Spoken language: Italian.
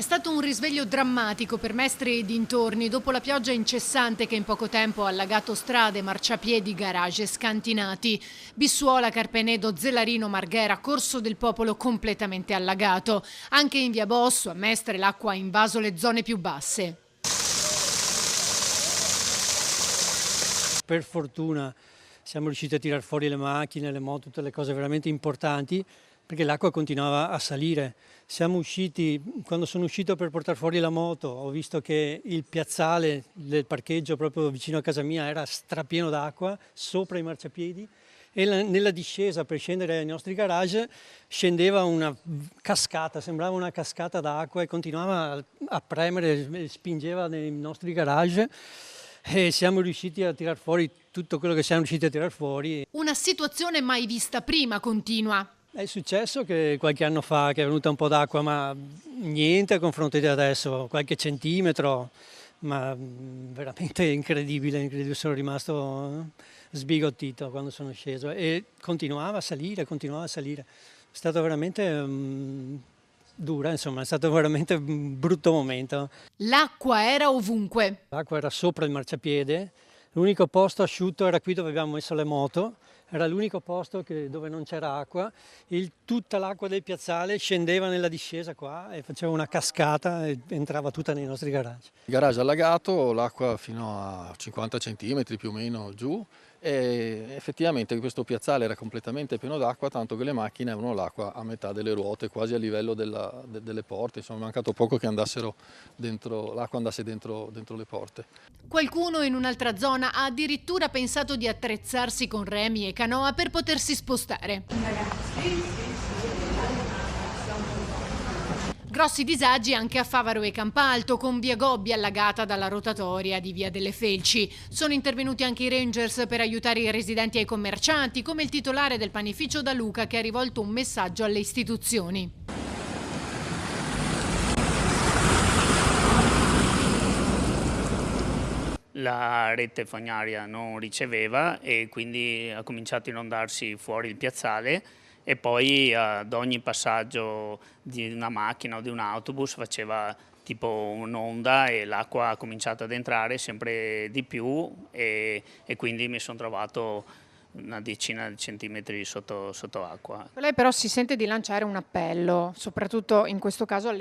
stato un risveglio drammatico per Mestre e dintorni dopo la pioggia incessante che in poco tempo ha allagato strade, marciapiedi, garage scantinati. Bissuola, Carpenedo, Zellarino, Marghera, Corso del Popolo completamente allagato. Anche in via Bosso, a Mestre, l'acqua ha invaso le zone più basse. Per fortuna siamo riusciti a tirar fuori le macchine, le moto, tutte le cose veramente importanti, perché l'acqua continuava a salire. Siamo usciti, quando sono uscito per portare fuori la moto, ho visto che il piazzale del parcheggio proprio vicino a casa mia era strapieno d'acqua, sopra i marciapiedi, e nella discesa per scendere ai nostri garage scendeva una cascata, sembrava una cascata d'acqua e continuava a premere, spingeva nei nostri garage. E siamo riusciti a tirar fuori tutto quello che siamo riusciti a tirar fuori. Una situazione mai vista prima, continua. È successo che qualche anno fa che è venuta un po' d'acqua, ma niente a confronto di adesso, qualche centimetro, ma veramente incredibile, sono rimasto sbigottito quando sono sceso e continuava a salire. È stato veramente dura, insomma, è stato veramente un brutto momento. L'acqua era ovunque. L'acqua era sopra il marciapiede, l'unico posto asciutto era qui dove abbiamo messo le moto, era l'unico posto dove non c'era acqua, tutta l'acqua del piazzale scendeva nella discesa qua e faceva una cascata e entrava tutta nei nostri garage. Il garage allagato, l'acqua fino a 50 centimetri più o meno giù, e effettivamente questo piazzale era completamente pieno d'acqua, tanto che le macchine avevano l'acqua a metà delle ruote, quasi a livello delle porte, insomma è mancato poco che l'acqua andasse dentro le porte. Qualcuno in un'altra zona ha addirittura pensato di attrezzarsi con remi e canoa per potersi spostare. Grossi disagi anche a Favaro e Campalto, con via Gobbi allagata dalla rotatoria di via delle Felci. Sono intervenuti anche i Rangers per aiutare i residenti e i commercianti, come il titolare del panificio da Luca che ha rivolto un messaggio alle istituzioni. La rete fognaria non riceveva e quindi ha cominciato a inondarsi fuori il piazzale e poi ad ogni passaggio di una macchina o di un autobus faceva tipo un'onda e l'acqua ha cominciato ad entrare sempre di più e quindi mi sono trovato una decina di centimetri sotto acqua. Lei però si sente di lanciare un appello, soprattutto in questo caso alle